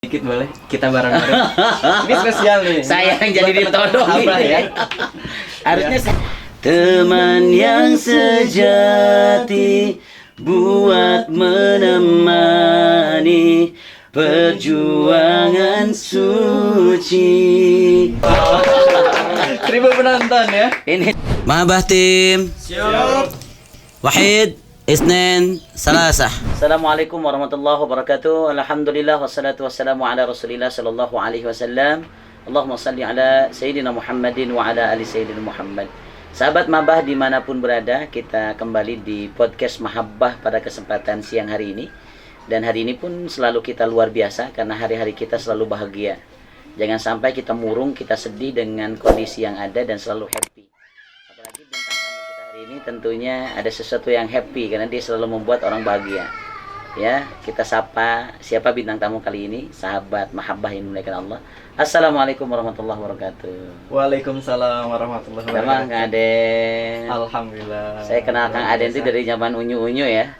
Dikit boleh? Kita bareng-bareng. Ini spesial nih. Saya yang jadi ditodong Abah ini. ya. Harusnya teman yang sejati buat menemani perjuangan suci. 1000 penonton ya. Ini Mahabah tim. Siap. Wahid, Isnin, Salasah. Assalamualaikum warahmatullahi wabarakatuh. Alhamdulillah wassalatu wassalamu ala Rasulillah sallallahu alaihi wasallam. Allahumma salli ala Sayyidina Muhammadin wa ala ali Sayyidina Muhammad. Sahabat Mahabah dimanapun berada, kita kembali di podcast Mahabbah pada kesempatan siang hari ini. Dan hari ini pun selalu kita luar biasa karena hari-hari kita selalu bahagia. Jangan sampai kita murung, kita sedih dengan kondisi yang ada dan selalu happy. Apalagi bintang tamu kita hari ini tentunya ada sesuatu yang happy karena dia selalu membuat orang bahagia. Ya, kita sapa siapa bintang tamu kali ini, sahabat Mahabbah yang dimuliakan Allah. Assalamualaikum warahmatullahi wabarakatuh. Waalaikumsalam warahmatullahi Sama wabarakatuh. Kang Aden. Alhamdulillah. Saya kenal Kang Aden itu dari zaman unyu-unyu ya.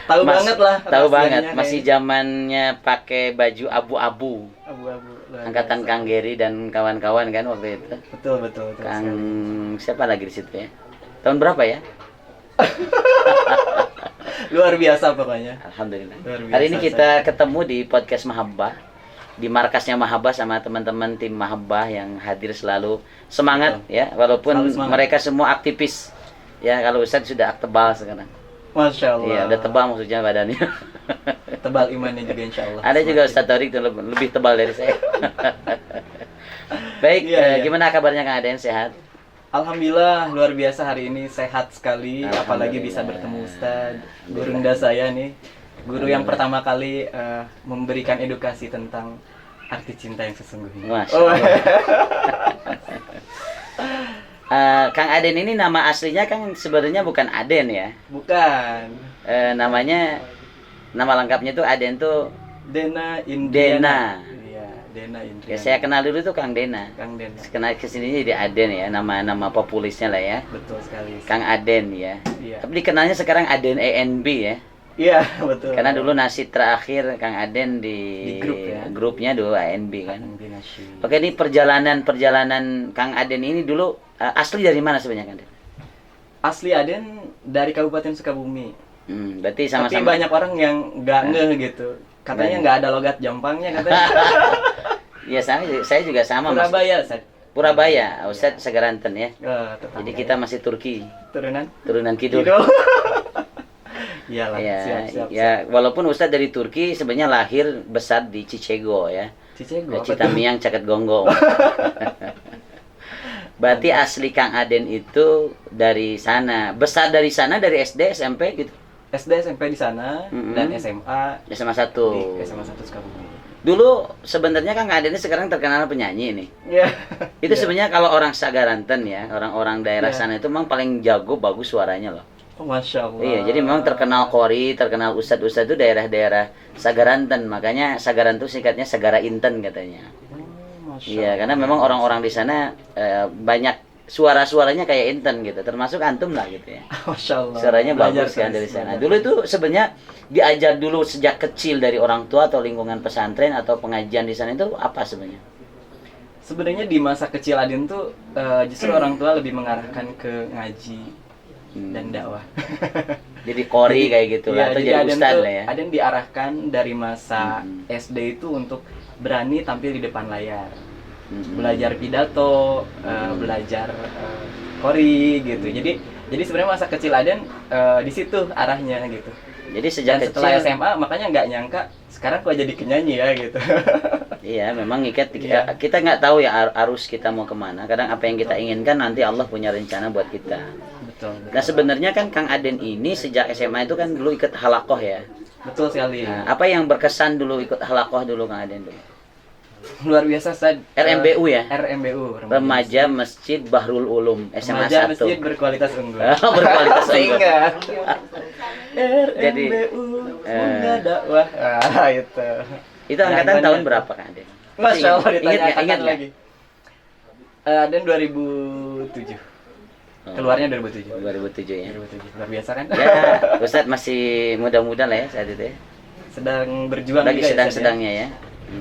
Tahu banget lah. Tahu banget, rahasianya masih kayak zamannya pakai baju abu-abu. abu-abu. luar Angkatan biasa. Kang Geri dan kawan-kawan kan waktu itu. Betul betul betul. Kang sekali. siapa lagi di situ ya? Tahun berapa ya? Luar biasa pokoknya. Alhamdulillah. Luar biasa, Hari ini kita ketemu di podcast Mahabbah, di markasnya Mahabbah sama teman-teman tim Mahabbah yang hadir selalu semangat ya, walaupun Selalu semangat. mereka semua aktivis. Ya, kalau Ustadz sudah tebal sekarang. Masya Allah. Iya, udah tebal maksudnya badannya. Tebal imannya juga insya Allah. Ada juga Ustadz Torik yang lebih tebal dari saya. Baik, Iya, iya. gimana kabarnya Kang Aden, sehat? Alhamdulillah luar biasa hari ini sehat sekali, apalagi bisa Alhamdulillah. bertemu Ustadz Gurunda saya nih, guru yang pertama kali memberikan edukasi tentang arti cinta yang sesungguhnya. Masya Oh, Kang Aden ini nama aslinya kan sebenarnya bukan Aden ya. bukan Namanya, nama lengkapnya tuh Aden tuh Dena Indriana. Dena. Iya, Dena Indriana. Ya, saya kenal dulu tuh Kang Dena. Kang Dena. Kenal kesininya jadi Aden ya, nama populisnya lah ya. Betul sekali. Kang Aden ya. Iya. Tapi dikenalnya sekarang Aden ENB ya. Iya, betul. Karena dulu nasi terakhir Kang Aden di grup ya. grupnya dulu ANB kan. Kombinasi. Oke, ini perjalanan Kang Aden ini dulu asli dari mana sebenarnya Kang Aden? Asli Aden dari Kabupaten Sukabumi. Berarti Tapi sama-sama. banyak orang yang nggak ngeh gitu. Katanya nggak ada logat Jampangnya katanya. Iya, saya juga sama Mas. Surabaya, Ustaz. Purabaya, Ustadz Segaranten ya. Tetangga. Jadi kita masih Turki, turunan Kidul. Kidul. Iyalah, Ya, siap. ya, walaupun Ustadz dari Turki sebenarnya lahir besar di Cicego ya. Cicego. apa tuh? Citamiang, Caket Gonggong. Berarti asli Kang Aden itu dari sana. Besar dari sana, dari SD, SMP gitu. SD, SMP di sana Mm-mm. dan SMA SMA 1. di SMA 1 Sukabumi. Dulu sebenarnya Kang Aden ini sekarang terkenal penyanyi nih. Iya. Itu sebenarnya kalau orang Sagaranten ya, orang-orang daerah Iya. sana itu memang paling jago, bagus suaranya loh. Oh, Masya Allah. Iya, jadi memang terkenal Kori, terkenal Ustadz-Ustadz itu daerah-daerah Sagaranten. Makanya Sagaranten singkatnya Sagara Inten katanya. Masya Iya, Allah. karena memang orang-orang di sana banyak suara-suaranya kayak Inten gitu. Termasuk antum lah gitu ya. Masya Allah. Suaranya Belajar bagus kan terus, dari sana. belajar. Dulu itu sebenarnya diajar dulu sejak kecil dari orang tua atau lingkungan pesantren atau pengajian di sana itu apa sebenarnya? Sebenarnya di masa kecil Aden tuh justru orang tua lebih mengarahkan ke ngaji dan dakwah. Jadi Kori kayak gitu lah, Iya, atau jadi jadi Aden ustad tuh, lah ya. Aden diarahkan dari masa Hmm. SD itu untuk berani tampil di depan layar. Hmm. Belajar pidato, belajar Kori gitu. Jadi sebenarnya masa kecil Aden di situ arahnya gitu. Jadi sejak Dan setelah kecil SMA makanya nggak nyangka sekarang kok jadi penyanyi ya gitu. iya, memang ikat Iya. kita nggak tahu ya arus kita mau kemana. Kadang apa yang kita inginkan nanti Allah punya rencana buat kita. Betul. Nah sebenarnya kan Kang Aden ini sejak SMA itu kan dulu ikut halakoh ya. Betul sekali. Nah, apa yang berkesan dulu ikut halakoh dulu Kang Aden dulu? Luar biasa Ustaz. RMBU ya? RMBU. Remaja Masjid Bahrul Ulum SMA Remaja 1. Masjid Berkualitas Unggul. Berkualitas unggul. Sehingga Jadi, RMBU Unggah dakwah. Itu. Itu angkatan Jagoannya. tahun berapa Kang Aden? Masya Allah Ingat ditanya nggak? angkatan Ingat nggak? lagi. Aden 2007. Keluarnya 2007. 2007 ya. 2007. Luar biasa kan? Ya, Ustadz masih muda-muda lah ya saat itu ya. sedang berjuang lagi juga ya, Ustaz, sedang-sedangnya ya.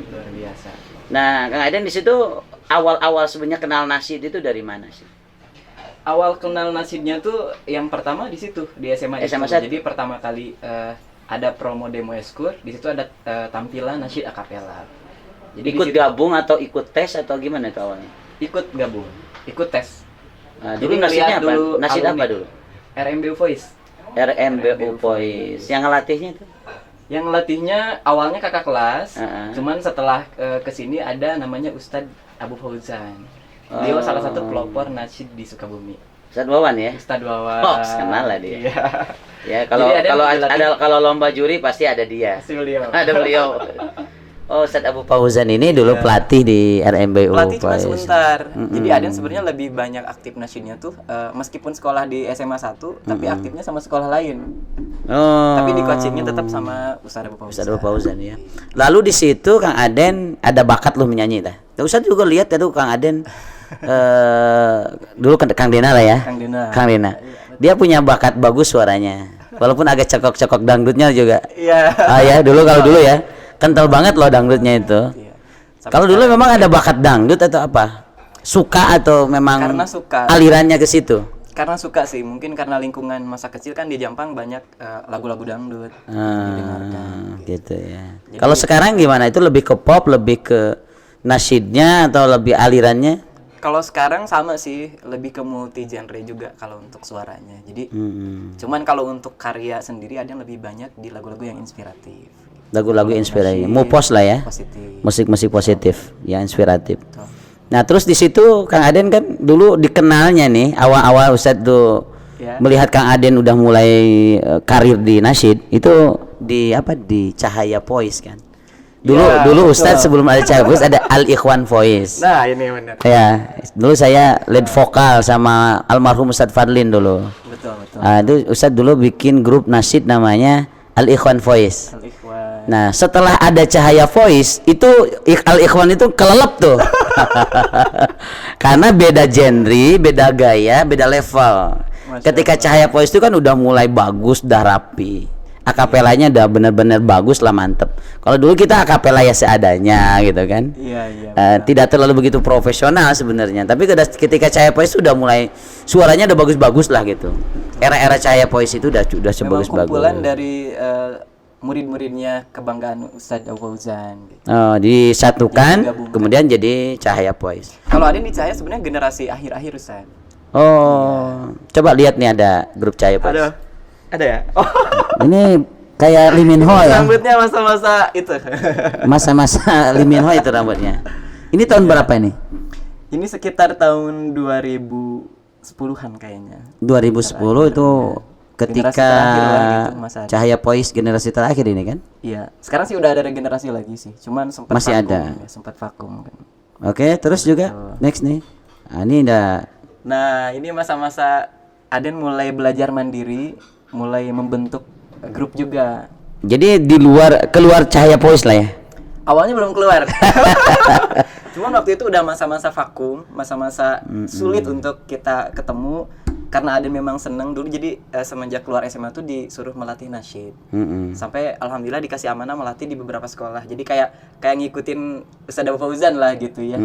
Luar biasa. Nah, Kang Aden di situ awal-awal sebenarnya kenal nasyid itu dari mana sih? Awal kenal nasyidnya tuh yang pertama di situ di SMA SMA itu. satu. Jadi pertama kali ada promo demo eskur, di situ ada tampilan nasyid akapela. Jadi di Ikut situ gabung atau ikut tes atau gimana itu awalnya? ikut gabung, ikut tes. Nah, Jadi dulu nasyidnya ngeliat apa? dulu Nasyid alumni. apa dulu? RMB Voice. RMBU Voice. Yang ngelatihnya itu? Yang latihnya awalnya kakak kelas, Heeh. cuman setelah kesini ada namanya Ustadz Abu Fauzan. Beliau Oh. salah satu pelopor nasyid di Sukabumi. Ustadz Wawan ya? Ustadz Wawan. Oh, kenal lah dia. Iya. Ya, kalau Jadi ada kalau yang dilatih. kalau lomba juri pasti ada dia. Si beliau. Ada beliau. Oh, Ustadz Abu Fauzan ini dulu Iya. pelatih di RMBU Pelatih cuma Voice. sebentar. Mm-mm. Jadi Aden sebenarnya lebih banyak aktif nasyidnya tuh meskipun sekolah di SMA 1, tapi aktifnya sama sekolah lain. Oh. Tapi di coachingnya tetap sama Ustadz Abu Fauzan. Ustadz Abu Fauzan ya. Lalu di situ Kang Aden ada bakat lu menyanyi dah. Ustadz juga lihat itu Kang Aden dulu Kang Dena lah ya. Kang Dena. Kang Dena. Dia punya bakat bagus suaranya. Walaupun agak cekok-cekok dangdutnya juga. Iya. Ah ya, dulu kalau dulu ya. Kental banget loh dangdutnya itu. Iya. Kalau dulu memang ada bakat dangdut atau apa? Suka atau memang Karena suka. alirannya ke situ? Karena suka sih, mungkin karena lingkungan masa kecil kan di Jampang banyak lagu-lagu dangdut didengarkan. Gitu ya. Kalau sekarang gimana? Itu lebih ke pop, lebih ke nasyidnya atau lebih alirannya? Kalau sekarang sama sih, lebih ke multi genre juga kalau untuk suaranya. Jadi cuman kalau untuk karya sendiri ada yang lebih banyak di lagu-lagu yang inspiratif. Lagu-lagu inspiratif. Mupos lah ya. Positif. Musik-musik positif, yang inspiratif. Betul. Nah, terus di situ Kang Aden kan dulu dikenalnya nih awal-awal Ustadz tuh Ya. melihat Kang Aden udah mulai karir di nasyid itu di apa di Cahaya Voice kan. Dulu Ya, dulu betul. Ustadz sebelum ada Cahaya Voice ada Al Ikhwan Voice. Nah, ini benar. Ya, dulu saya lead vokal sama almarhum Ustadz Fadlin dulu. Betul, betul. Itu Ustadz dulu bikin grup nasyid namanya Al Ikhwan Voice. Al-Ikhwan. Nah, setelah ada Cahaya Voice, itu Al Ikhwan itu kelelep tuh. Karena beda genre, beda gaya, beda level. Masya Ketika Allah. Cahaya Voice itu kan udah mulai bagus, udah rapi. Akapelanya udah bener-bener bagus lah, mantep. Kalau dulu kita akapela ya seadanya gitu kan. Iya, iya. Tidak terlalu begitu profesional sebenarnya, tapi ketika Cahaya Voice udah mulai suaranya udah bagus-bagus lah gitu. Era-era Cahaya Voice itu udah Memang sebagus-bagus. kumpulan dari murid-muridnya kebanggaan Ustadz Abu Fauzan gitu. Oh, disatukan, Digabungkan. kemudian jadi Cahaya Voice. Kalau Aden di Cahaya sebenarnya generasi akhir-akhir Ustadz. Oh, coba lihat nih ada grup Cahaya Voice. Aduh. Ada ya? Oh. Ini kayak Lee Min Ho ya. Rambutnya masa-masa itu. Masa-masa Lee Min Ho itu rambutnya. Ini tahun berapa ini? Ini sekitar tahun 2010-an kayaknya. 2010 itu ketika Generasi terakhir lah gitu, Mas Adi. Cahaya Voice generasi terakhir ini kan? Iya. Sekarang sih udah ada regenerasi lagi sih. Cuman sempat Masih vakum, ada. ya, sempat vakum kan. Oke, terus juga next nih. Nah, ini udah Nah, ini masa-masa Aden mulai belajar mandiri, mulai membentuk grup juga. jadi keluar Cahaya Voice lah ya. Awalnya belum keluar. Cuman waktu itu udah masa-masa vakum, masa-masa sulit untuk kita ketemu karena Aden memang seneng dulu. Jadi semenjak keluar SMA tuh disuruh melatih nasyid. Sampai alhamdulillah dikasih amanah melatih di beberapa sekolah. Jadi kayak ngikutin Ustadz Abu Fauzan lah gitu ya.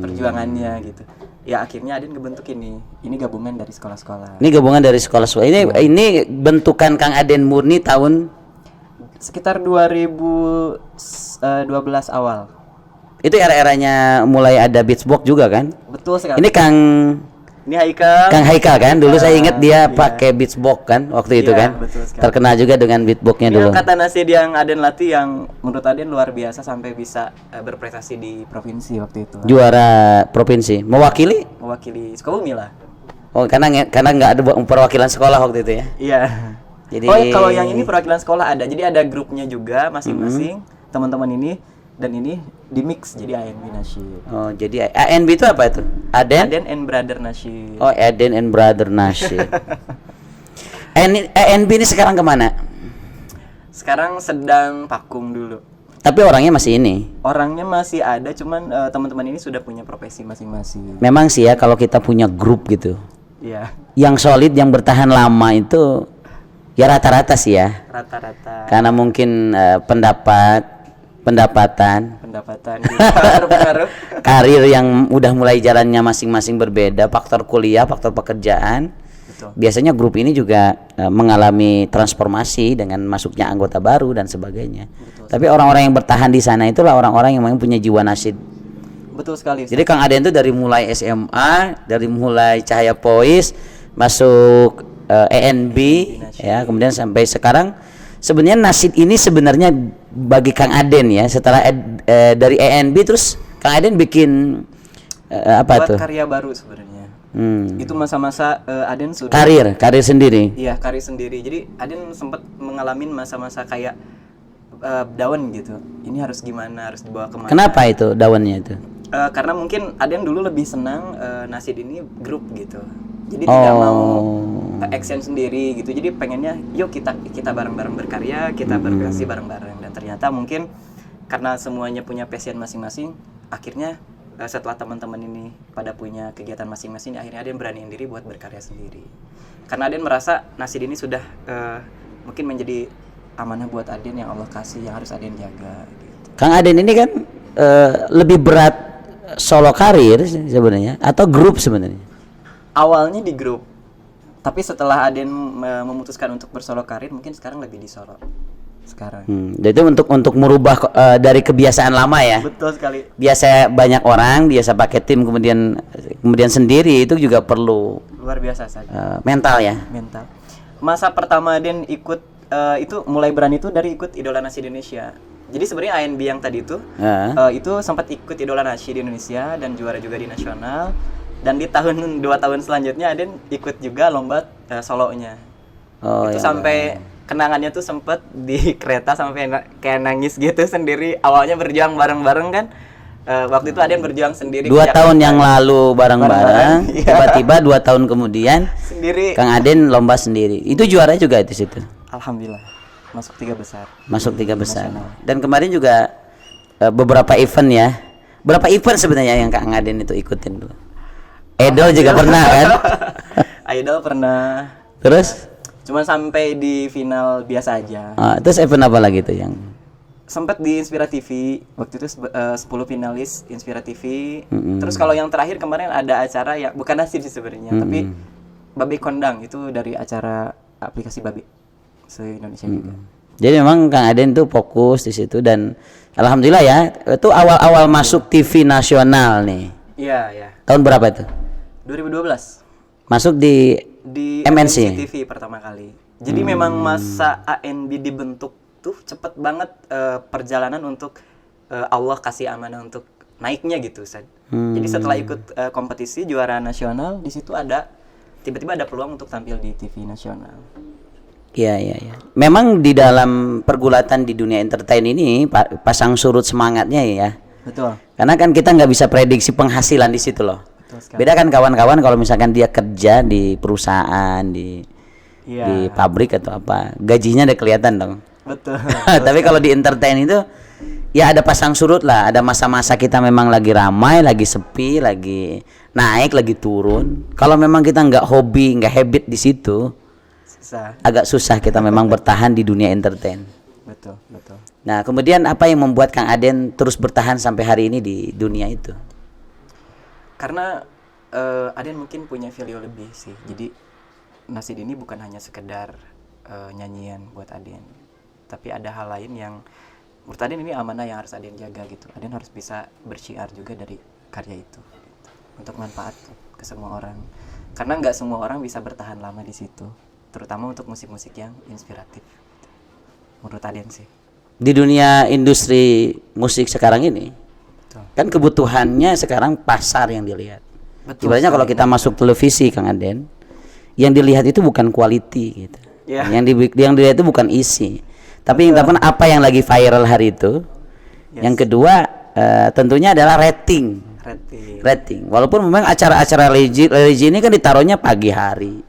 Perjuangannya gitu. Ya akhirnya Aden ngebentuk ini. Ini gabungan dari sekolah-sekolah. Ini gabungan dari sekolah-sekolah. Ini bentukan Kang Aden murni tahun Sekitar 2012 awal. itu era-eranya mulai ada beatbox juga kan? Betul sekali. Ini Ini Haikal. Kang Haikal kan? Dulu saya ingat dia Iya. pakai beatbox kan waktu itu Iya, kan? betul sekali. Terkenal juga dengan beatboxnya Ini dulu. angkatan nasyid yang Aden latih yang menurut Aden luar biasa sampai bisa berprestasi di provinsi waktu itu. Juara provinsi. Mewakili? Mewakili Sukabumi lah. Oh, karena nggak ada perwakilan sekolah waktu itu ya. Iya. Jadi- Oh, kalau yang ini perwakilan sekolah ada. Jadi ada grupnya juga masing-masing teman-teman ini dan ini di mix jadi ANB Nasyid. Oh, jadi ANB itu apa itu? Aden? Aden and Brother Nasyid. Oh, Aden and Brother Nasyid. ANB ini sekarang kemana? Sekarang sedang vakum dulu. Tapi orangnya masih ini. Orangnya masih ada, cuman teman-teman ini sudah punya profesi masing-masing. Memang sih ya kalau kita punya grup gitu, Iya. yang solid, yang bertahan lama itu Ya rata-rata sih ya. Rata-rata. Karena mungkin pendapatan, Pendapatan juga berpengaruh. karir yang udah mulai jalannya masing-masing berbeda, faktor kuliah, faktor pekerjaan. Betul. Biasanya grup ini juga mengalami transformasi dengan masuknya anggota baru dan sebagainya. Betul. Tapi orang-orang yang bertahan di sana itulah orang-orang yang memang punya jiwa nasyid. Betul sekali. Jadi Kang Aden itu dari mulai SMA, dari mulai Cahaya Pois, masuk ENB, ya, kemudian sampai sekarang. Sebenarnya nasyid ini sebenarnya bagi Kang Aden ya, setelah dari ENB terus Kang Aden bikin apa buat tuh? karya baru sebenarnya. Itu masa-masa Aden sudah Karir sendiri. Iya, karir sendiri. Jadi Aden sempat mengalami masa-masa kayak down gitu. Ini harus gimana, harus dibawa kemana? Kenapa itu daunnya itu? Karena mungkin Aden dulu lebih senang nasyid ini grup gitu. Jadi tidak mau action sendiri gitu. Jadi pengennya yuk kita bareng-bareng berkarya, kita berkreasi bareng-bareng. Dan ternyata mungkin karena semuanya punya passion masing-masing, akhirnya setelah teman-teman ini pada punya kegiatan masing-masing, akhirnya Aden beraniin diri buat berkarya sendiri. Karena Aden merasa nasyid ini sudah mungkin menjadi amanah buat Aden yang Allah kasih, yang harus Aden jaga gitu. Kang Aden ini kan lebih berat solo karir sebenarnya atau grup sebenarnya? Awalnya di grup, tapi setelah Aden memutuskan untuk bersolo karir, mungkin sekarang lebih di solo sekarang. Jadi untuk merubah dari kebiasaan lama ya. Betul sekali. Biasa banyak orang, biasa pakai tim, kemudian sendiri, itu juga perlu Luar biasa saja. mental ya. Mental. Masa pertama Aden ikut itu mulai berani itu dari ikut Idola Nasyid Indonesia. Jadi sebenarnya ANB yang tadi itu sempat ikut Idola Nasyid Indonesia dan juara juga di nasional. Dan di 2 tahun selanjutnya Aden ikut juga lomba solonya. Itu sampai kenangannya tuh sempet di kereta sampai kayak nangis gitu sendiri. Awalnya berjuang bareng-bareng kan. Waktu itu Aden berjuang sendiri. 2 tahun yang lalu bareng-bareng, Iya. tiba-tiba 2 tahun kemudian sendiri. Kang Aden lomba sendiri. Itu juara juga di situ. Alhamdulillah masuk 3 besar. Masuk 3 besar. Dan kemarin juga beberapa event ya. Berapa event sebenarnya yang Kang Aden itu ikutin dulu? Idol juga pernah kan? Idol pernah. Terus? Cuma sampai di final biasa aja. Terus event apa lagi tuh yang? Sempat di Inspira TV. Waktu itu 10 finalis Inspira TV. Terus kalau yang terakhir kemarin ada acara yang bukan nasyid sih sebenarnya, tapi Babe Kondang, itu dari acara aplikasi Babe se-Indonesia juga. Jadi memang Kang Aden tuh fokus di situ dan alhamdulillah ya, itu awal-awal masuk TV nasional nih. Iya, ya. Tahun berapa itu? 2012. Masuk di MNC TV pertama kali. Jadi memang masa ANB dibentuk tuh cepet banget perjalanan untuk Allah kasih amanah untuk naiknya gitu, Ustaz. Jadi setelah ikut kompetisi juara nasional, di situ tiba-tiba ada peluang untuk tampil di TV nasional. Iya. Memang di dalam pergulatan di dunia entertain ini pasang surut semangatnya ya. Betul. Karena kan kita nggak bisa prediksi penghasilan di situ loh. Beda kan kawan-kawan kalau misalkan dia kerja di perusahaan, di pabrik atau apa, gajinya udah kelihatan dong. Betul. Tapi kalau di entertain itu ya ada pasang surut lah, ada masa-masa kita memang lagi ramai, lagi sepi, lagi naik, lagi turun. Kalau memang kita nggak hobi, nggak habit di situ, agak susah kita memang bertahan di dunia entertain. Betul. Nah, kemudian apa yang membuat Kang Aden terus bertahan sampai hari ini di dunia itu? Karena Aden mungkin punya value lebih sih. Jadi nasyid ini bukan hanya sekedar nyanyian buat Aden, tapi ada hal lain yang menurut Aden ini amanah yang harus Aden jaga gitu. Aden harus bisa bersyiar juga dari karya itu untuk manfaat ke semua orang. Karena nggak semua orang bisa bertahan lama di situ, terutama untuk musik-musik yang inspiratif. Menurut Aden sih. Di dunia industri musik sekarang ini, kan kebutuhannya sekarang pasar yang dilihat. Ibaratnya kalau kita masuk televisi Kang Aden, yang dilihat itu bukan quality gitu. Yang dilihat itu bukan isi. Tapi yang pertama apa yang lagi viral hari itu. Yang kedua tentunya adalah rating. Walaupun memang acara-acara religi ini kan ditaruhnya pagi hari.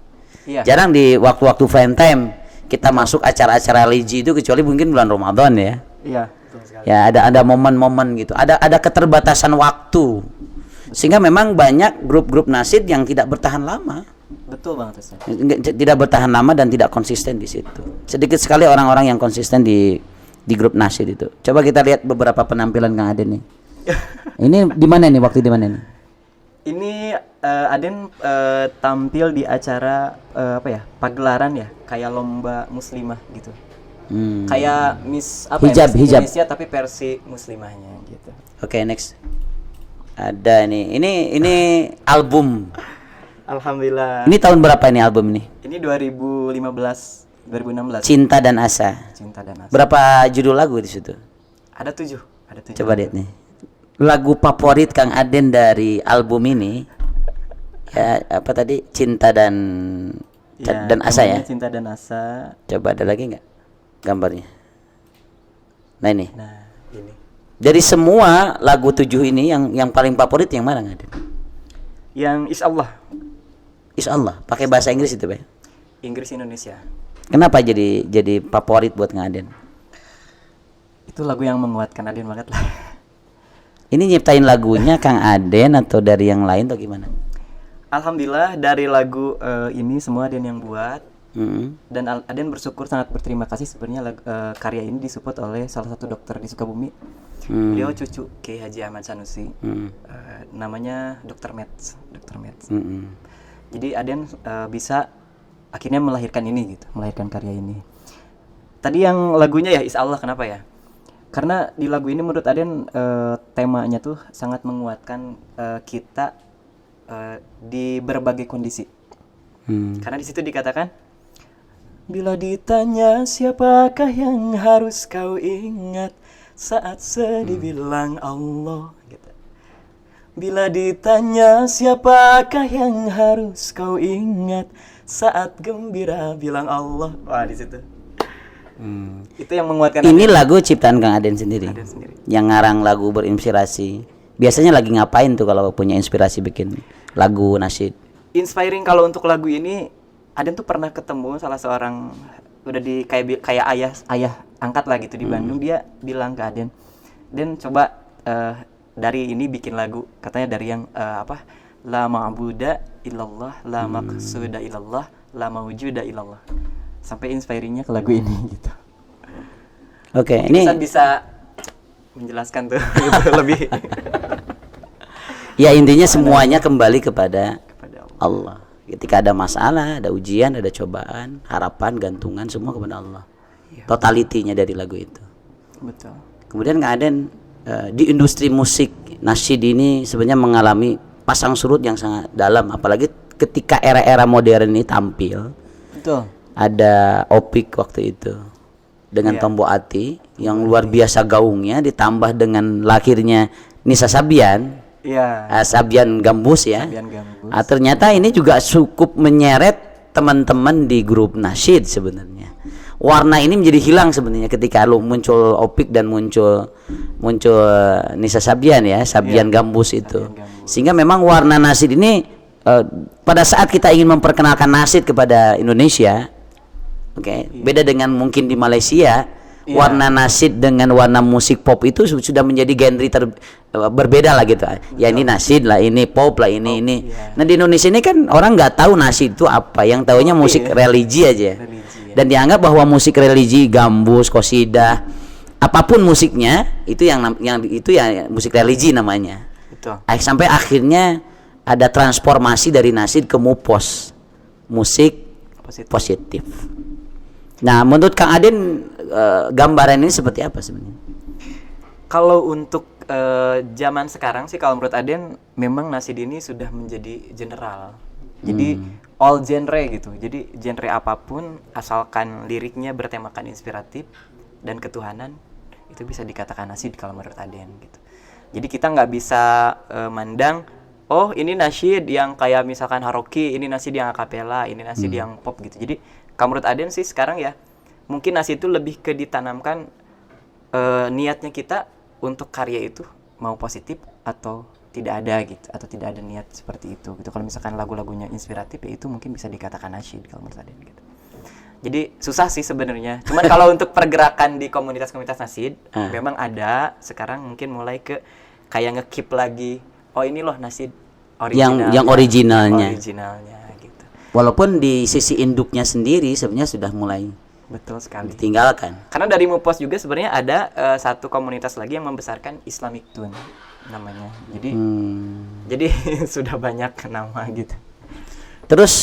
Jarang di waktu-waktu prime time kita masuk acara-acara religi itu, kecuali mungkin bulan Ramadan ya. Iya. Ya ada momen-momen gitu, ada keterbatasan waktu, sehingga memang banyak grup-grup nasyid yang tidak bertahan lama. Betul banget Ustaz. Tidak bertahan lama dan tidak konsisten di situ. Sedikit sekali orang-orang yang konsisten di grup nasyid itu. Coba kita lihat beberapa penampilan Kang Aden nih. Ini di mana nih, waktu di mana nih? Ini Aden tampil di acara apa ya? Pagelaran ya, kayak lomba muslimah gitu. Kayak Miss apa Hijab, ya? Miss hijab. Indonesia tapi versi muslimahnya gitu. Oke, next. Ada nih. Ini album. Alhamdulillah. Ini tahun berapa ini album ini? Ini 2016. Cinta dan Asa. Cinta dan Asa. Berapa judul lagu di situ? Ada 7. Coba lihat nih. Lagu favorit Kang Aden dari album ini ya apa tadi? Cinta dan Ya, Asa ya. Cinta dan Asa. Coba ada lagi nggak gambarnya? Nah ini. Nah, ini. Dari semua lagu 7 ini yang paling favorit yang mana Kang Aden? Yang Insya Allah. Pakai bahasa Inggris itu, Pak. Inggris Indonesia. Kenapa jadi favorit buat Kang Aden? Itu lagu yang menguatkan Aden banget lah. Ini nyiptain lagunya Kang Aden atau dari yang lain atau gimana? Alhamdulillah dari lagu ini semua Aden yang buat. Mm-hmm. Dan Aden bersyukur, sangat berterima kasih sebenarnya karya ini disupport oleh salah satu dokter di Sukabumi. Beliau cucu Kiai Haji Ahmad Sanusi. Namanya Dr. Mets. Jadi Aden bisa akhirnya melahirkan ini gitu, melahirkan karya ini. Tadi yang lagunya ya Insya Allah, kenapa ya? Karena di lagu ini menurut Aden temanya tuh sangat menguatkan kita di berbagai kondisi. Karena di situ dikatakan, bila ditanya siapakah yang harus kau ingat saat sedih, bilang Allah gitu. Bila ditanya siapakah yang harus kau ingat saat gembira, bilang Allah. Wah, di situ. Itu yang menguatkan. Ini lagu ciptaan Kang Aden sendiri. Aden sendiri. Yang ngarang lagu berinspirasi. Biasanya lagi ngapain tuh kalau punya inspirasi bikin lagu nasyid? Inspiring kalau untuk lagu ini, Aden tuh pernah ketemu salah seorang udah di kayak ayah angkat lah gitu di Bandung. Dia bilang ke Aden, "Den, coba dari ini bikin lagu." Katanya dari yang la ma'buda illallah, la maqsuda illallah, la mawjuda illallah. Sampai inspiringnya ke lagu ini gitu. Oke, ini bisa menjelaskan tuh gitu, lebih. Ya intinya semuanya kembali kepada Kepada Allah. Allah. Ketika ada masalah, ada ujian, ada cobaan, harapan, gantungan, semua kepada Allah. Totalitinya dari lagu itu. Betul. Kemudian Kang Aden di industri musik nasyid ini sebenarnya mengalami pasang surut yang sangat dalam, apalagi ketika era-era modern ini tampil. Betul. Ada Opik waktu itu dengan Tombo Ati yang luar biasa gaungnya, ditambah dengan lahirnya Nisa Sabian. Iya. Sabian Gambus ya. Sabian Gambus. Ternyata ini juga cukup menyeret teman-teman di grup nasyid sebenarnya. Warna ini menjadi hilang sebenarnya ketika muncul Opik dan muncul Nisa Sabian ya, Sabian Gambus itu. Sabian Gambus. Sehingga memang warna nasyid ini pada saat kita ingin memperkenalkan nasyid kepada Indonesia, beda dengan mungkin di Malaysia. Warna nasyid dengan warna musik pop itu sudah menjadi genre berbeda lah gitu. Ya ini nasyid lah, ini pop lah, ini. Nah di Indonesia ini kan orang nggak tahu nasyid itu apa, yang taunya musik religi aja. Dan dianggap bahwa musik religi, gambus, qasidah, apapun musiknya itu yang itu ya musik religi namanya. Betul. Sampai akhirnya ada transformasi dari nasyid ke mupos, musik positif. Nah, menurut Kang Aden gambaran ini seperti apa sebenarnya? Kalau untuk zaman sekarang sih, kalau menurut Aden memang nasyid ini sudah menjadi general. Jadi all genre gitu. Jadi genre apapun asalkan liriknya bertemakan inspiratif dan ketuhanan, itu bisa dikatakan nasyid kalau menurut Aden gitu. Jadi kita nggak bisa mandang, oh ini nasyid yang kayak misalkan haroki, ini nasyid yang akapela, ini nasyid yang pop gitu. Jadi kalau menurut Aden sih sekarang ya, mungkin nasyid itu lebih ke ditanamkan niatnya kita untuk karya itu mau positif atau tidak ada gitu, atau tidak ada niat seperti itu gitu. Kalau misalkan lagu-lagunya inspiratif ya itu mungkin bisa dikatakan nasyid kalau menurut Aden gitu. Jadi susah sih sebenarnya. Cuman kalau untuk pergerakan di komunitas-komunitas nasyid memang ada sekarang, mungkin mulai ke kayak nge-keep lagi. Oh ini loh nasyid original. Yang originalnya Originalnya gitu. Walaupun di sisi induknya sendiri sebenarnya sudah mulai Betul sekali. ditinggalkan. Karena dari Mupos juga sebenarnya ada satu komunitas lagi yang membesarkan Islamic Tune namanya. Jadi sudah banyak nama gitu. Terus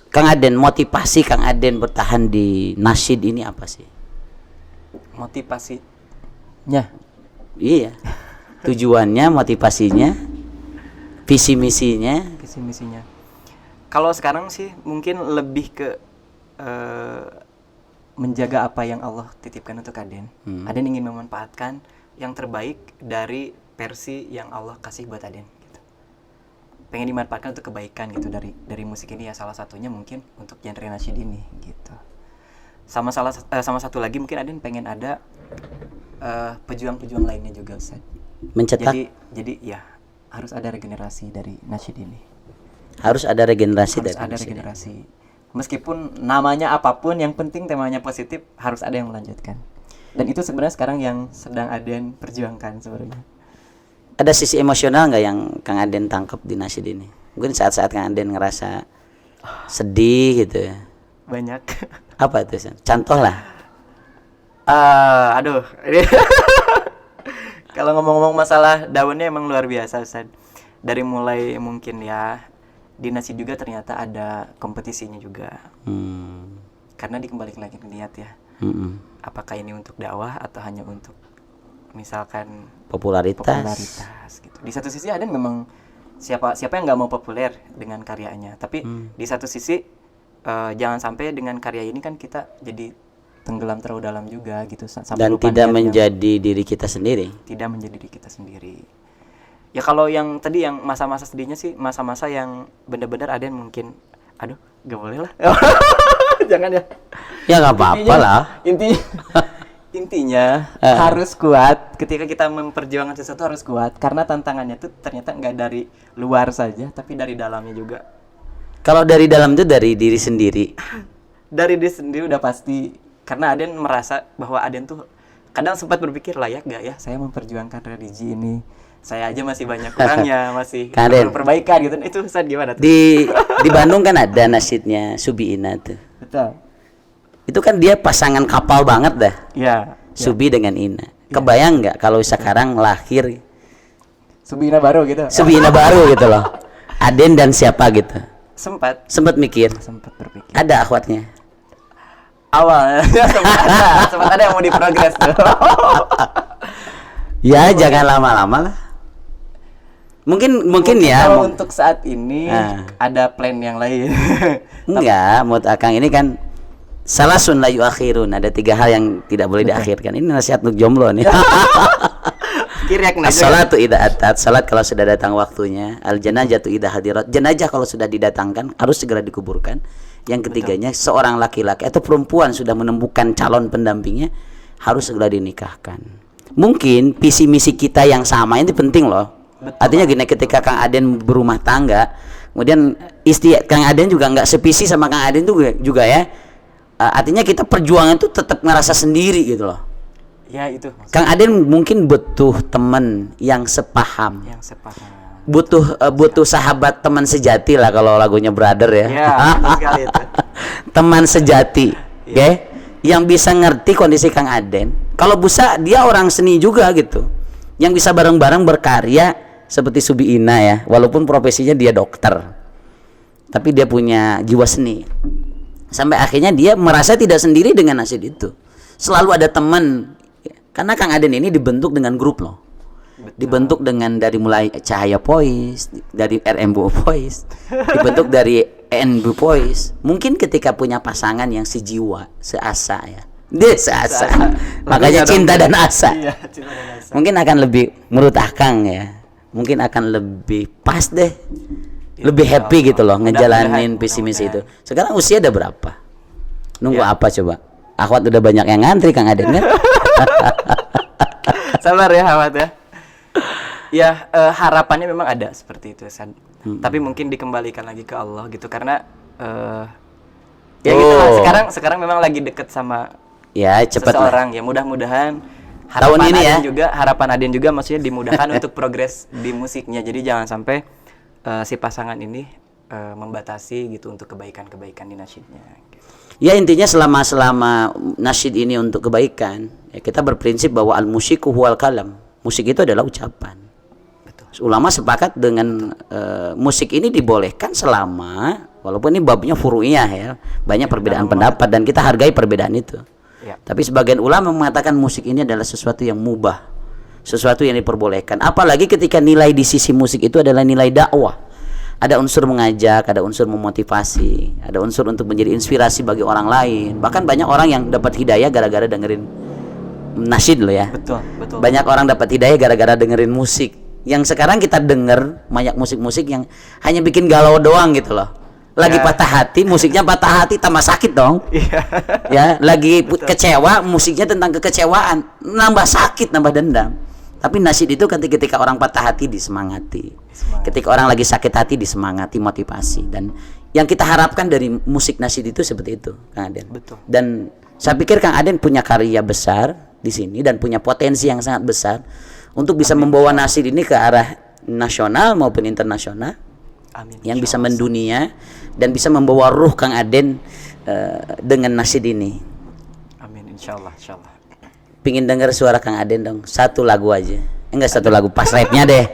Kang Aden, motivasi Kang Aden bertahan di nasyid ini apa sih? Motivasinya, Iya. Tujuannya, motivasinya, visi misinya. visi misinya. Kalau sekarang sih mungkin lebih ke menjaga apa yang Allah titipkan untuk Aden. Aden ingin memanfaatkan yang terbaik dari versi yang Allah kasih buat Aden. Gitu. Pengen dimanfaatkan untuk kebaikan gitu dari musik ini ya, salah satunya mungkin untuk genre nasyid ini gitu. Sama satu lagi mungkin Aden pengen ada pejuang-pejuang lainnya juga, Ustaz. Mencetak. Jadi ya harus ada regenerasi dari nasyid ini. Harus ada regenerasi Harus dari ada nasyid. regenerasi. Meskipun namanya apapun, yang penting temanya positif, harus ada yang melanjutkan. Dan itu sebenarnya sekarang yang sedang Aden perjuangkan sebenarnya. Ada sisi emosional nggak yang Kang Aden tangkap di nasyid ini? Mungkin saat-saat Kang Aden ngerasa sedih gitu ya. Banyak. Apa itu? Contoh lah. Aduh. Kalau ngomong-ngomong masalah daunnya emang luar biasa, Ustaz. Dari mulai mungkin ya di nasyid juga ternyata ada kompetisinya juga. Karena dikembalikan lagi ke niat ya. Apakah ini untuk dakwah atau hanya untuk misalkan popularitas gitu. Di satu sisi Aden memang siapa yang nggak mau populer dengan karyanya, tapi di satu sisi jangan sampai dengan karya ini kan kita jadi tenggelam terlalu dalam juga gitu sampai Dan lupa tidak niatnya. menjadi diri kita sendiri. Tidak menjadi diri kita sendiri. Ya kalau yang tadi yang masa-masa sedihnya sih masa-masa yang benar-benar Aden mungkin aduh gak boleh lah. Jangan ya. Ya nggak apa-apa lah. Intinya harus kuat. Ketika kita memperjuangkan sesuatu harus kuat, karena tantangannya tuh ternyata nggak dari luar saja tapi dari dalamnya juga. Kalau dari dalam itu dari diri sendiri. Dari diri sendiri udah pasti. Karena Aden merasa bahwa Aden tuh kadang sempat berpikir, layak gak ya saya memperjuangkan religi ini, saya aja masih banyak kurangnya, masih perlu perbaikan gitu. Itu Ustaz gimana tuh? Di Bandung kan ada nasyidnya Subi Ina tuh. Betul. Itu kan dia pasangan kapal banget dah. Ya. Subi dengan Ina. Kebayang nggak kalau sekarang lahir Subina baru gitu. Subi Ina baru gitu loh. Aden dan siapa gitu. Sempat mikir. Sempat berpikir. Ada akhwatnya. Awalnya sempat ada yang mau diprogres tuh. Ya jangan lama-lama lah. Mungkin ya. Kalau untuk saat ini ada plan yang lain. Enggak, menurut Akang ini kan salasun la yuakhirun. Ada 3 hal yang tidak boleh diakhirkan. Ini nasihat untuk jomblo nih. As-salatu idza atat, salat kalau sudah datang waktunya. Al-janazatu idza hadirat, jenazah kalau sudah didatangkan harus segera dikuburkan. Yang ketiganya, seorang laki-laki atau perempuan sudah menemukan calon pendampingnya harus segera dinikahkan. Mungkin visi misi kita yang sama ini penting loh. Artinya gini, ketika Kang Aden berumah tangga, kemudian istri Kang Aden juga nggak sevisi sama Kang Aden juga ya. Artinya kita perjuangan itu tetap ngerasa sendiri gitu loh. Ya itu. Kang Aden mungkin butuh teman yang sepaham. Butuh sahabat, teman sejati lah kalau lagunya Brother ya. Ya, sekali itu. Teman sejati, oke? Yang bisa ngerti kondisi Kang Aden. Kalau bisa dia orang seni juga gitu. Yang bisa bareng-bareng berkarya seperti Subi Ina ya, walaupun profesinya dia dokter. Tapi dia punya jiwa seni. Sampai akhirnya dia merasa tidak sendiri dengan nasyid itu. Selalu ada teman. Karena Kang Aden ini dibentuk dengan grup loh. Dibentuk dengan dari mulai Cahaya Voice, dari RMBO Voice, dibentuk dari NB Voice. Mungkin ketika punya pasangan yang sejiwa, seasa ya. Dia seasa. Makanya cinta dan asa. Iya, cinta dan asa. Mungkin akan lebih menurut Akang ya. Mungkin akan lebih pas deh. Lebih happy gitu loh ngejalanin visi misi itu. Sekarang usia udah berapa? Nunggu apa coba? Akhwat udah banyak yang ngantri Kang Aden kan? Sabar ya Akhwat ya. Ya harapannya memang ada seperti itu San. Tapi mungkin dikembalikan lagi ke Allah gitu karena ya gitu lah. Sekarang memang lagi deket sama ya cepet seseorang lah. Ya mudah-mudahan tahun ini ya harapan Aden juga maksudnya dimudahkan untuk progres di musiknya. Jadi jangan sampai si pasangan ini membatasi gitu untuk kebaikan-kebaikan di nasyidnya gitu. Ya intinya selama nasyid ini untuk kebaikan, ya kita berprinsip bahwa al-musyiku huwal kalam. Musik itu adalah ucapan. Betul. Ulama sepakat dengan musik ini dibolehkan selama, walaupun ini babnya furu'iyah ya, banyak perbedaan pendapat dan kita hargai perbedaan itu. Ya. Tapi sebagian ulama mengatakan musik ini adalah sesuatu yang mubah, sesuatu yang diperbolehkan. Apalagi ketika nilai di sisi musik itu adalah nilai dakwah. Ada unsur mengajak, ada unsur memotivasi, ada unsur untuk menjadi inspirasi bagi orang lain. Bahkan banyak orang yang dapat hidayah gara-gara dengerin nasyid loh ya. Betul. Banyak orang dapat hidayah gara-gara dengerin musik. Yang sekarang kita denger banyak musik-musik yang hanya bikin galau doang gitu loh. Lagi patah hati, musiknya patah hati tambah sakit dong. Ya, lagi kecewa, musiknya tentang kekecewaan, nambah sakit, nambah dendam. Tapi nasyid itu ketika orang patah hati disemangati. Ketika orang lagi sakit hati disemangati, motivasi. Dan yang kita harapkan dari musik nasyid itu seperti itu, Kang Aden. Betul. Dan saya pikir Kang Aden punya karya besar di sini dan punya potensi yang sangat besar untuk bisa membawa nasyid ini ke arah nasional maupun internasional. Amin. Yang bisa mendunia dan bisa membawa ruh Kang Aden dengan nasyid ini. Amin, insyaallah. Pingin dengar suara Kang Aden dong, satu lagu aja. Enggak satu lagu, pas rapnya deh.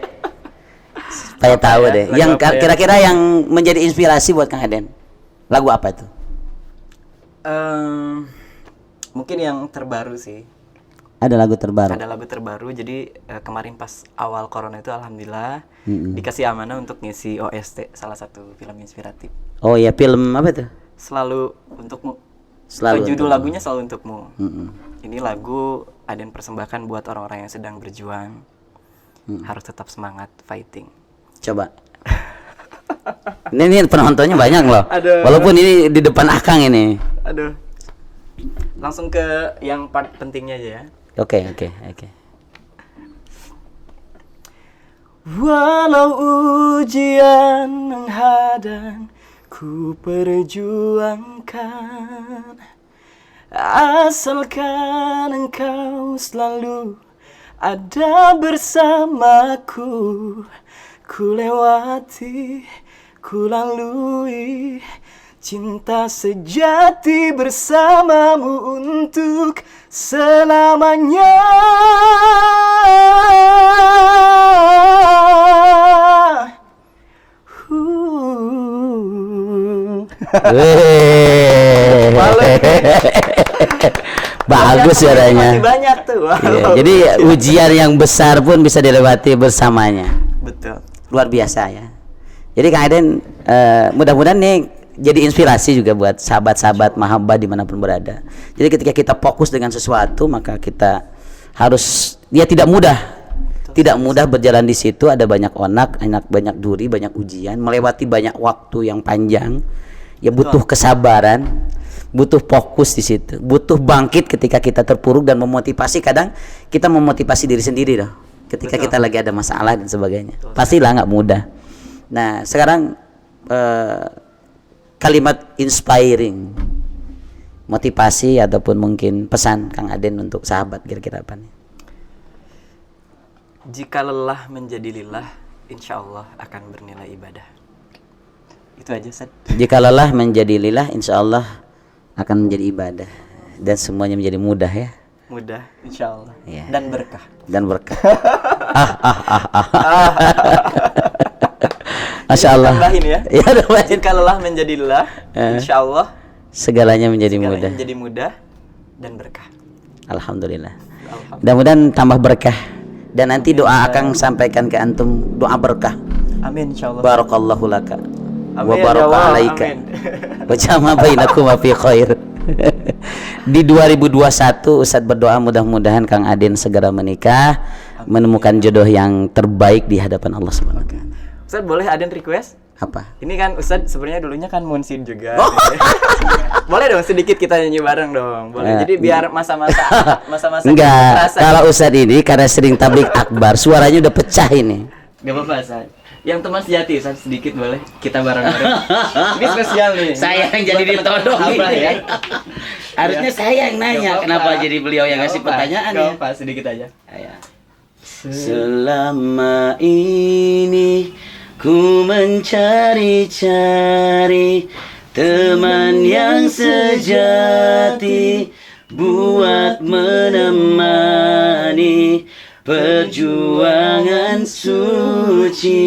Supaya tahu deh. Yang kira-kira yang menjadi inspirasi buat Kang Aden. Lagu apa itu? Mungkin yang terbaru sih. Ada lagu terbaru. Ada lagu terbaru. Jadi kemarin pas awal corona itu alhamdulillah dikasih amanah untuk ngisi OST salah satu film inspiratif. Oh ya, film apa tuh? Selalu Untukmu. Selalu. Judul lagunya Selalu Untukmu. Ini lagu Aden persembahkan buat orang-orang yang sedang berjuang. Harus tetap semangat fighting. Coba. ini penontonnya banyak loh. Aduh. Walaupun ini di depan Akang ini. Aduh. Langsung ke yang part pentingnya aja ya. Oke. Walau ujian menghadang, ku perjuangkan. Asalkan engkau selalu ada bersamaku. Ku lewati, ku lalui cinta sejati bersamamu untuk selamanya. Bagus suaranya. Masih banyak tuh. Iya, jadi ujian yang besar pun bisa dilewati bersamanya. Betul. Luar biasa ya. Jadi Kang Aden mudah-mudahan nih jadi inspirasi juga buat sahabat-sahabat mahabbah dimanapun berada. Jadi ketika kita fokus dengan sesuatu maka kita harus tidak mudah berjalan di situ. Ada banyak onak, banyak duri, banyak ujian, melewati banyak waktu yang panjang. Ya butuh kesabaran, butuh fokus di situ, butuh bangkit ketika kita terpuruk dan memotivasi. Kadang kita memotivasi diri sendiri loh. Ketika kita lagi ada masalah dan sebagainya, pastilah nggak mudah. Nah sekarang kalimat inspiring, motivasi ataupun mungkin pesan Kang Aden untuk sahabat kira-kira apa nih? Jika lelah menjadi lillah, insya Allah akan bernilai ibadah. Itu aja, Sad. Jika lelah menjadi lillah, insya Allah akan menjadi ibadah dan semuanya menjadi mudah ya. Mudah, insya Allah. Ya. Dan berkah. Masya Allah. Tambahin ya. Ya, jika lelah menjadi lelah, insya Allah segalanya menjadi mudah. Menjadi mudah dan berkah. Alhamdulillah. Mudah-mudahan tambah berkah. Dan nanti doa akan sampaikan ke antum doa berkah. Amin insyaallah. Barakallahu laka. Wa Amin, baraka ya alaika. amin. Wa jama bainakum fi khair. Di 2021 Ustaz berdoa mudah-mudahan Kang Aden segera menikah, menemukan jodoh yang terbaik di hadapan Allah Subhanahu wa taala. Ustaz boleh Aden request? Apa? Ini kan Ustaz sebenarnya dulunya kan munsin juga. Boleh dong sedikit kita nyanyi bareng dong. Boleh. Jadi biar masa-masa enggak. Kalau Ustaz ini karena sering tablik akbar, suaranya udah pecah ini. Gak apa-apa, Ustaz. Yang teman sejati Ustaz sedikit boleh kita bareng-bareng. Ini spesial nih. Saya yang jadi ditodong ya. Harusnya saya yang nanya, kenapa jadi beliau yang ngasih pertanyaan ya? Apa sedikit aja. Selama ini Ku mencari-cari teman yang sejati buat menemani perjuangan suci.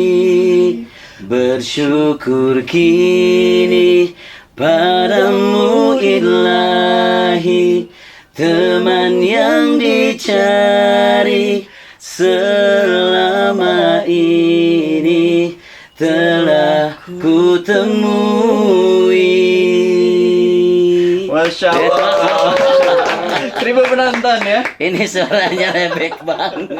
Bersyukur kini padamu ilahi, teman yang dicari selama ini telah ku temui. Masya Allah. 1000 penonton ya. Ini suaranya rebek banget.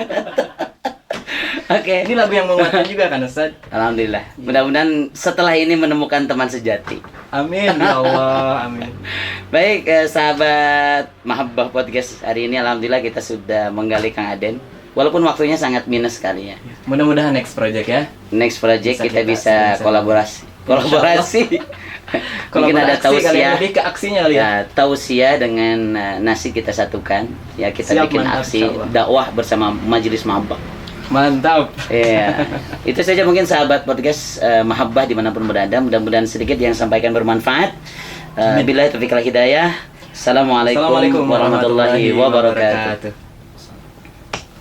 Oke. Ini lagu yang menguatkan juga kan Ustaz? Alhamdulillah. Mudah-mudahan setelah ini menemukan teman sejati. Amin ya Allah, amin. Baik, sahabat Mahabbah Podcast, hari ini alhamdulillah kita sudah menggali Kang Aden. Walaupun waktunya sangat minus sekali ya. Mudah-mudahan next project ya. Next project kita kita bisa kolaborasi. Mungkin ada tausiah. Lebih ke aksinya kali ya. Ya, tausiah dengan nasi kita satukan. Ya, kita Siap, bikin mantap, aksi insyaallah. dakwah bersama Majelis Mahabbah. Mantap. Iya. Itu saja mungkin sahabat podcast Mahabbah dimanapun berada. Mudah-mudahan sedikit yang sampaikan bermanfaat. Billahi taufiq wal hidayah. Assalamualaikum warahmatullahi wabarakatuh.